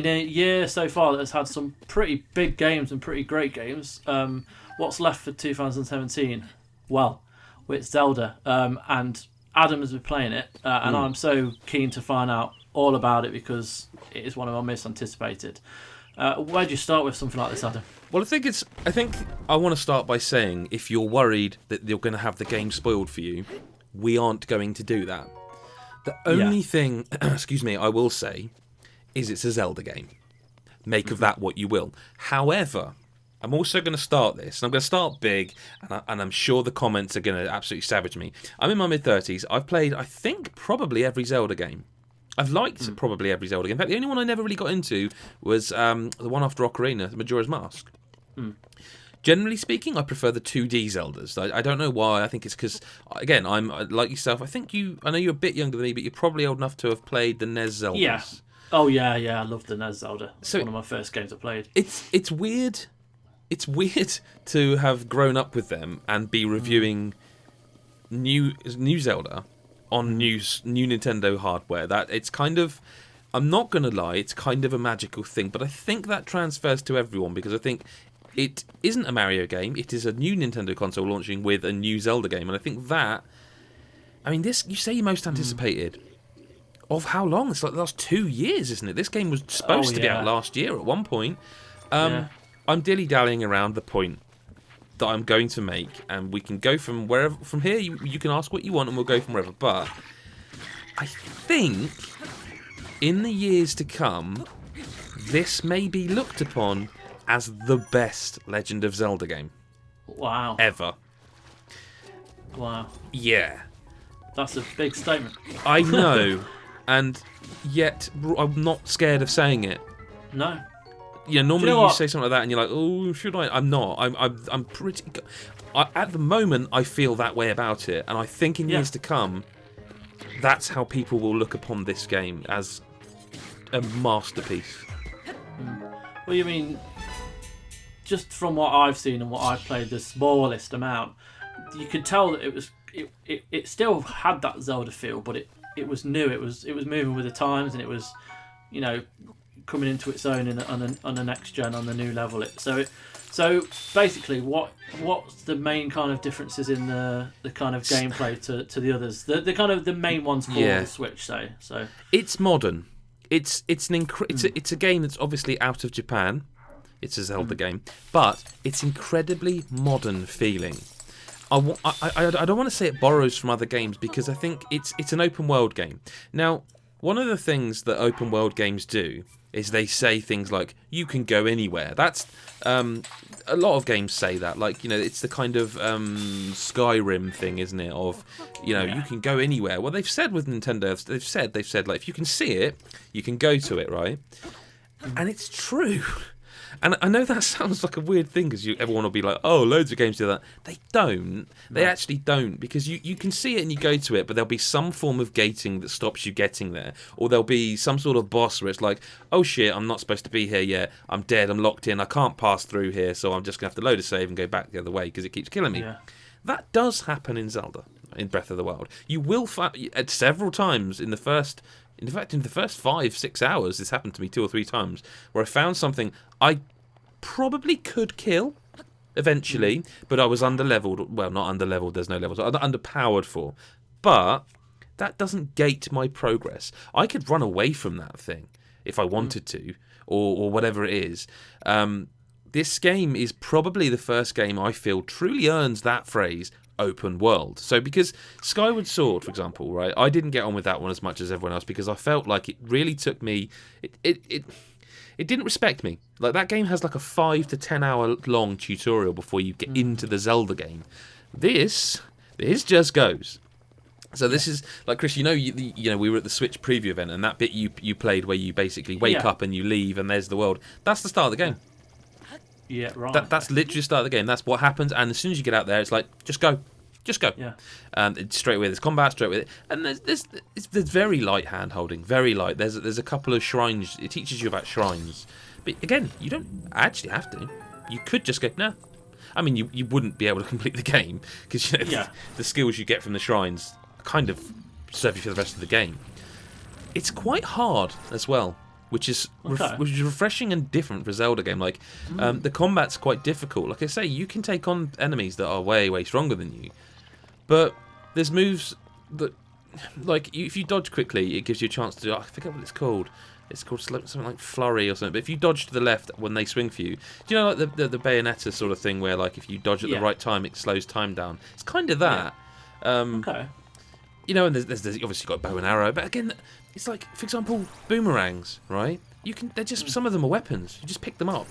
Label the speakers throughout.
Speaker 1: in a year so far that has had some pretty big games and pretty great games, what's left for 2017? Well, it's Zelda, and Adam has been playing it, and I'm so keen to find out all about it because it is one of my most anticipated. Where do you start with something like this, Adam?
Speaker 2: Well, I think I want to start by saying, if you're worried that you're going to have the game spoiled for you, we aren't going to do that. The only thing, excuse me, I will say is it's a Zelda game. Make of that what you will. However, I'm also going to start this, and I'm going to start big, and I'm sure the comments are going to absolutely savage me. I'm in my mid-30s. I've played, I think, probably every Zelda game. I've liked probably every Zelda game. In fact, the only one I never really got into was the one after Ocarina, Majora's Mask. Generally speaking, I prefer the 2D Zeldas. I don't know why. I think it's because, again, I'm like yourself. I know you're a bit younger than me, but you're probably old enough to have played the NES Zeldas.
Speaker 1: Yeah. Oh, yeah, I love the NES Zelda. It's one of my first games I played.
Speaker 2: It's weird. It's weird to have grown up with them and be reviewing new Zelda on new Nintendo hardware. That it's kind of, I'm not going to lie, it's kind of a magical thing. But I think that transfers to everyone because I think it isn't a Mario game. It is a new Nintendo console launching with a new Zelda game. And I think that, I mean, this, you say most anticipated. Of how long? It's like the last 2 years, isn't it? This game was supposed to be out last year at one point. I'm dilly-dallying around the point that I'm going to make, and we can go from wherever. From here, you can ask what you want, and we'll go from wherever. But I think in the years to come, this may be looked upon as the best Legend of Zelda game.
Speaker 1: Wow.
Speaker 2: Ever.
Speaker 1: Wow.
Speaker 2: Yeah.
Speaker 1: That's a big statement.
Speaker 2: I know, and yet I'm not scared of saying it.
Speaker 1: No.
Speaker 2: Yeah, normally you say something like that and you're like, oh, should I? I'm not. I'm pretty... at the moment, I feel that way about it, and I think in years to come, that's how people will look upon this game, as a masterpiece.
Speaker 1: Well, you mean, just from what I've seen and what I've played, the smallest amount, you could tell that it was... It still had that Zelda feel, but it was new. It was moving with the times, and it was, coming into its own on the next gen, on the new level. So basically, what's the main kind of differences in the kind of gameplay to the others? The kind of the main ones for the Switch, say. So
Speaker 2: it's modern. It's a game that's obviously out of Japan. It's a Zelda game, but it's incredibly modern feeling. I don't want to say it borrows from other games because I think it's an open world game. Now, one of the things that open world games do is they say things like, you can go anywhere. That's a lot of games say that. Like, it's the kind of Skyrim thing, isn't it? Of, you can go anywhere. Well, they've said with Nintendo, they've said, like, if you can see it, you can go to it, right? And it's true. And I know that sounds like a weird thing because everyone will be like, oh, loads of games do that. They don't. They actually don't, because you can see it and you go to it, but there'll be some form of gating that stops you getting there. Or there'll be some sort of boss where it's like, oh shit, I'm not supposed to be here yet. I'm dead, I'm locked in, I can't pass through here, so I'm just going to have to load a save and go back the other way because it keeps killing me. Yeah. That does happen in Zelda, in Breath of the Wild. You will find, at several times in the first 5-6 hours, this happened to me 2 or 3 times, where I found something I probably could kill eventually, but I was underleveled. Well, not underleveled, there's no levels. Underpowered for. But that doesn't gate my progress. I could run away from that thing if I wanted to, or whatever it is. This game is probably the first game I feel truly earns that phrase, open world. So because Skyward Sword, for example, right, I didn't get on with that one as much as everyone else because I felt like it really took me... It didn't respect me. Like, that game has like a 5 to 10 hour long tutorial before you get into the Zelda game. This just goes. So this is like, Chris, we were at the Switch preview event, and that bit you played where you basically wake up and you leave and there's the world. That's the start of the game.
Speaker 1: Yeah, right.
Speaker 2: That's literally the start of the game. That's what happens, and as soon as you get out there, it's like, just go. Just go. Yeah. Straight away, there's combat. Straight away, and there's very light hand holding. Very light. There's a couple of shrines. It teaches you about shrines, but again, you don't actually have to. You could just go. Nah. I mean, you wouldn't be able to complete the game because the skills you get from the shrines kind of serve you for the rest of the game. It's quite hard as well which is
Speaker 1: Okay.
Speaker 2: which is refreshing and different for a Zelda game. Like the combat's quite difficult. Like I say, you can take on enemies that are way, way stronger than you, but there's moves that, like, if you dodge quickly, it gives you a chance to. I forget what it's called. It's called something like flurry or something. But if you dodge to the left when they swing for you, do you know, like the Bayonetta sort of thing, where like if you dodge at the right time, it slows time down. It's kind of that.
Speaker 1: Okay.
Speaker 2: You know, and there's obviously got bow and arrow, but again, it's like, for example, boomerangs, right? They're just some of them are weapons. You just pick them up.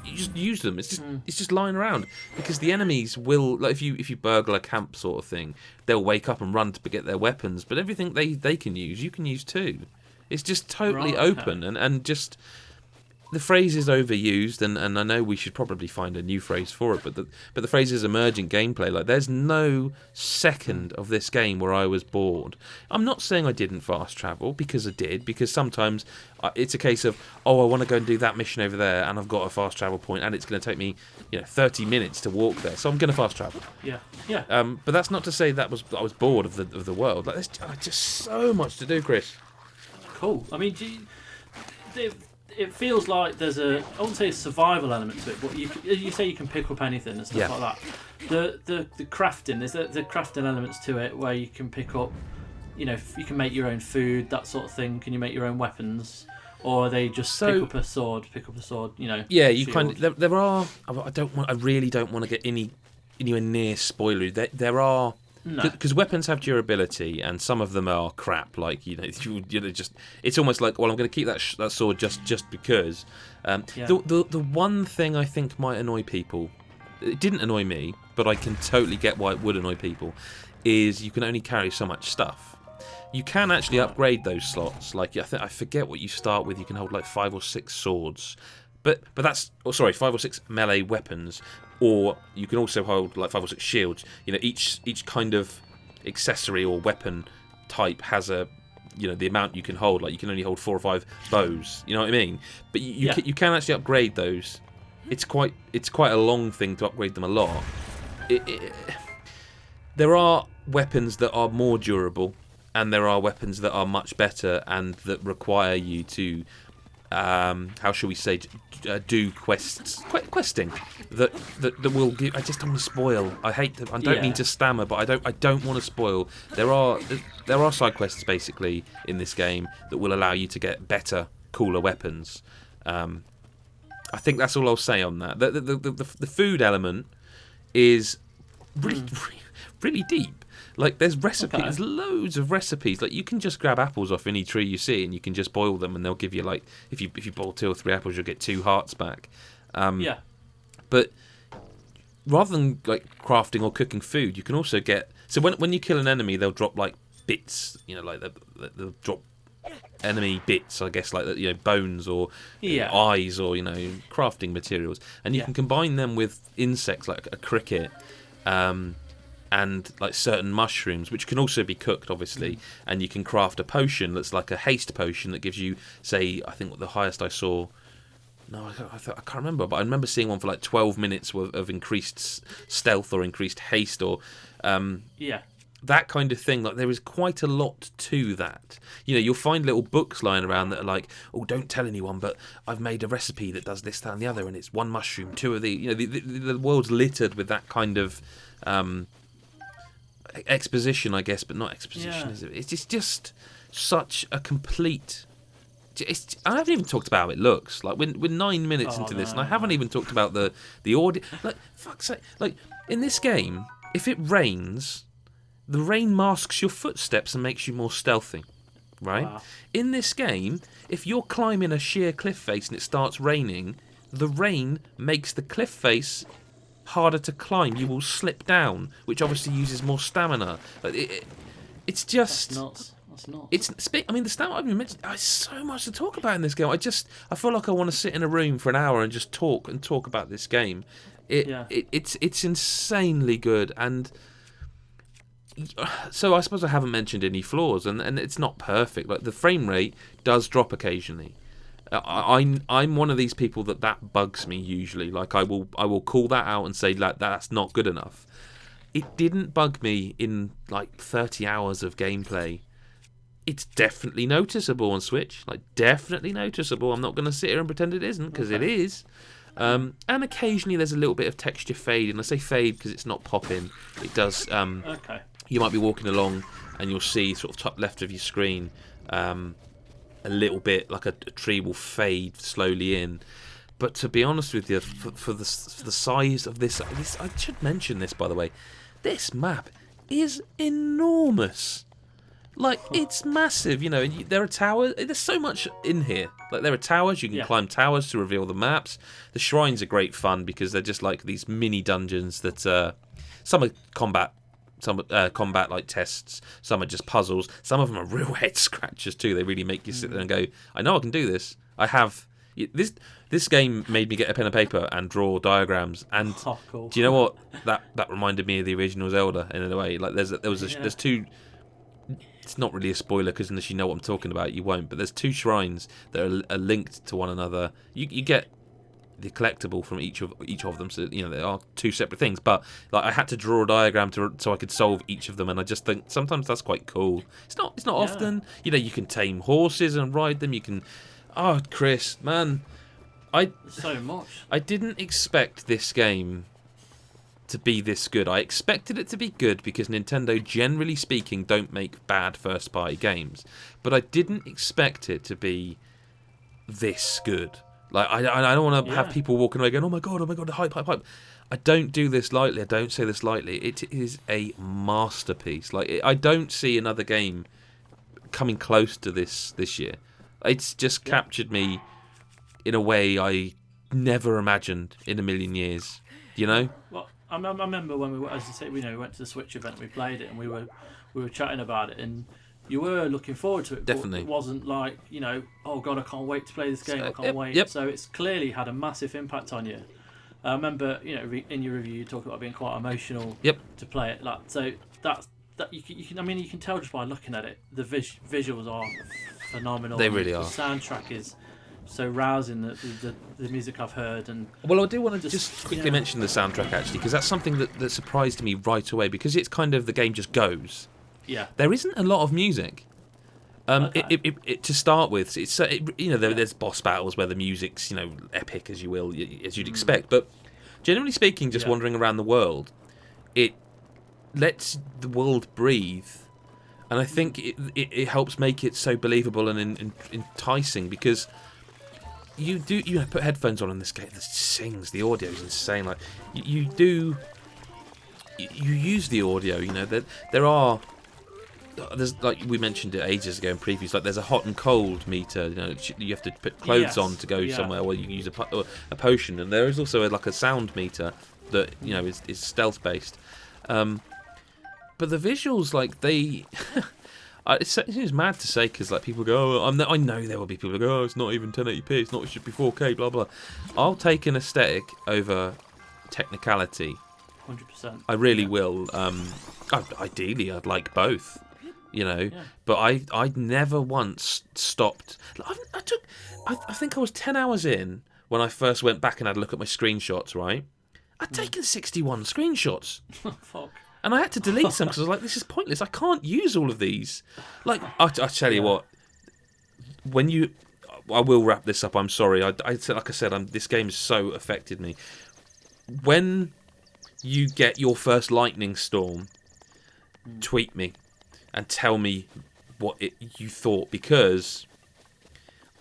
Speaker 2: You just use them. It's just lying around, because the enemies will, like, if you burgle a camp sort of thing, they'll wake up and run to get their weapons. But everything they can use, you can use too. It's just totally open, and just the phrase is overused, and I know we should probably find a new phrase for it, but the phrase is emergent gameplay. Like, there's no second of this game where I was bored. I'm not saying I didn't fast travel, because I did, because sometimes it's a case of, I want to go and do that mission over there, and I've got a fast travel point, and it's going to take me 30 minutes to walk there, so I'm going to fast travel.
Speaker 1: Yeah.
Speaker 2: But that's not to say I was bored of the world. Like, there's just so much to do, Chris.
Speaker 1: Cool. I mean, it feels like there's I wouldn't say a survival element to it, but you say you can pick up anything and stuff like that. The crafting, there's the crafting elements to it, where you can pick up, you can make your own food, that sort of thing. Can you make your own weapons, or are they just pick up a sword? Yeah,
Speaker 2: you kind of. There are. I really don't want to get anywhere near spoilery. There are. Because weapons have durability, and some of them are crap. Like just it's almost like, well, I'm going to keep that sword just because. The one thing I think might annoy people, it didn't annoy me, but I can totally get why it would annoy people, is you can only carry so much stuff. You can actually upgrade those slots. Like, I forget what you start with. You can hold like 5 or 6 swords, but that's 5 or 6 melee weapons. Or you can also hold like 5 or 6 shields. Each kind of accessory or weapon type has a, the amount you can hold. Like, you can only hold 4 or 5 bows. You know what I mean? But you can actually upgrade those. It's quite a long thing to upgrade them a lot. There are weapons that are more durable, and there are weapons that are much better and that require you to, how shall we say, do questing that will give. I just don't want to spoil. I don't mean to stammer, but I don't want to spoil. There are side quests basically in this game that will allow you to get better, cooler weapons. I think that's all I'll say on that. The food element is really deep. Like, there's recipes, there's loads of recipes. Like, you can just grab apples off any tree you see, and you can just boil them, and they'll give you, like, if you boil 2 or 3 apples, you'll get 2 hearts back. But rather than like crafting or cooking food, you can also get. So when you kill an enemy, they'll drop like bits. Like they'll drop enemy bits, I guess, like bones or eyes or crafting materials, and you can combine them with insects like a cricket. And like certain mushrooms, which can also be cooked, obviously, and you can craft a potion that's like a haste potion that gives you, say, I think what the highest I saw. No, I can't remember, but I remember seeing one for like 12 minutes of increased stealth or increased haste or that kind of thing. Like, there is quite a lot to that. You'll find little books lying around that are like, oh, don't tell anyone, but I've made a recipe that does this, that, and the other, and it's 1 mushroom, 2 of the. The world's littered with that kind of. Exposition, I guess, but not exposition. Is it? It's just such a complete. I haven't even talked about how it looks. Like, we're 9 minutes into this, and I haven't even talked about the audio. Like, fuck's sake! Like, in this game, if it rains, the rain masks your footsteps and makes you more stealthy. Right? Wow. In this game, if you're climbing a sheer cliff face and it starts raining, the rain makes the cliff face harder to climb. You will slip down, which obviously uses more stamina. It's just. That's nuts. I mean, the stamina I've mentioned. There's so much to talk about in this game. I feel like I want to sit in a room for an hour and just talk about this game. It's insanely good, and so I suppose I haven't mentioned any flaws, and it's not perfect. Like, the frame rate does drop occasionally. I'm one of these people that bugs me usually. Like, I will call that out and say, like, that's not good enough. It didn't bug me in like 30 hours of gameplay. it's definitely noticeable on Switch. Like, definitely noticeable. I'm not going to sit here and pretend it isn't, because it is. And occasionally there's a little bit of texture fade, and I say fade because it's not popping. It does.
Speaker 1: Okay.
Speaker 2: You might be walking along and you'll see sort of top left of your screen a little bit like a tree will fade slowly in. But to be honest with you, for the size of this, I should mention this, by the way, this map is enormous. Like, it's massive, you know. And there are towers. There's so much in here. Like, there are towers. You can climb towers to reveal the maps. The shrines are great fun because they're just like these mini dungeons that some are combat, some combat like tests. Some are just puzzles. Some of them are real head scratchers too. They really make you sit there and go, I know I can do this. I have this. This game made me get a pen and paper and draw diagrams. And
Speaker 1: Cool.
Speaker 2: do you know what? That reminded me of the original Zelda in a way. Like, there's two. It's not really a spoiler because unless you know what I'm talking about, you won't. But there's two shrines that are linked to one another. You get the collectible from each of them, so you know they are two separate things. But like, I had to draw a diagram so I could solve each of them, and I just think sometimes that's quite cool. It's not often. You know, you can tame horses and ride them. You can. Oh, Chris, man,
Speaker 1: so much.
Speaker 2: I didn't expect this game to be this good. I expected it to be good because Nintendo, generally speaking, don't make bad first-party games. But I didn't expect it to be this good. Like, I don't want to have people walking away going, oh my god, hype. I don't do this lightly. I don't say this lightly. It is a masterpiece. Like, I don't see another game coming close to this year. It's just captured me in a way I never imagined in a million years. You know?
Speaker 1: Well, I remember when as you say, we went to the Switch event, we played it, and we were chatting about it, and you were looking forward to it.
Speaker 2: Definitely.
Speaker 1: But it wasn't like, oh god, I can't wait to play this game. I can't wait.
Speaker 2: Yep.
Speaker 1: So it's clearly had a massive impact on you. I remember, in your review, you talk about being quite emotional to play it. Like, so that you can. I mean, you can tell just by looking at it. The visuals are phenomenal.
Speaker 2: They really are.
Speaker 1: The soundtrack is so rousing, the music I've heard. And
Speaker 2: well, I do want to just quickly mention the soundtrack, actually, because that's something that surprised me right away, because it's kind of, the game just goes.
Speaker 1: Yeah.
Speaker 2: There isn't a lot of music.
Speaker 1: Okay.
Speaker 2: It to start with, there's boss battles where the music's epic, as you'd expect, but generally speaking, just wandering around the world, it lets the world breathe, and I think it helps make it so believable and enticing, because you put headphones on in this game, this sings, the audio is insane. Like, you use the audio, there's, like we mentioned it ages ago in previews, like there's a hot and cold meter, you have to put clothes on to go somewhere, or you can use a potion, and there is also a sound meter that is stealth based, but the visuals, like, they it seems mad to say, because like people go, I know there will be people who go, oh, it's not even 1080p, it should be 4K, blah blah. I'll take an aesthetic over technicality.
Speaker 1: 100%.
Speaker 2: I really will. Ideally, I'd like both, but I never once stopped. I think I was 10 hours in when I first went back and had a look at my screenshots, right? I'd taken 61 screenshots.
Speaker 1: Fuck.
Speaker 2: And I had to delete some because I was like, this is pointless. I can't use all of these. Like, I tell you what, I will wrap this up, I'm sorry. Like I said, this game's so affected me. When you get your first lightning storm, tweet me and tell me what you thought, because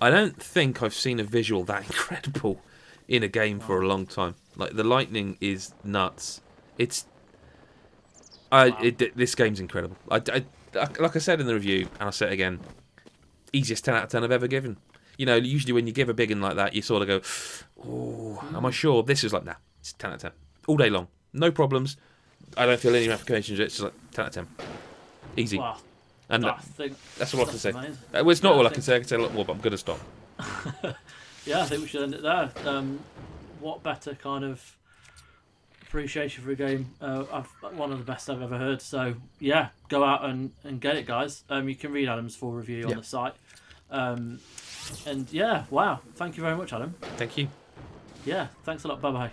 Speaker 2: I don't think I've seen a visual that incredible in a game for a long time. Like, the lightning is nuts. This game's incredible. Like I said in the review, and I'll say it again, easiest 10 out of 10 I've ever given. Usually when you give a big one like that, you sort of go, oh, am I sure? This is like, nah, it's 10 out of 10. All day long. No problems. I don't feel any ramifications. It's just like 10 out of 10. Easy.
Speaker 1: Wow.
Speaker 2: And that's all I can say. Well, it's not all I can say. I can say a lot more, but I'm going to stop.
Speaker 1: Yeah, I think we should end it there. What better kind of appreciation for a game? One of the best I've ever heard. So, yeah, go out and get it, guys. You can read Adam's full review on the site. And, yeah, wow. Thank you very much, Adam.
Speaker 2: Thank you.
Speaker 1: Yeah, thanks a lot. Bye-bye.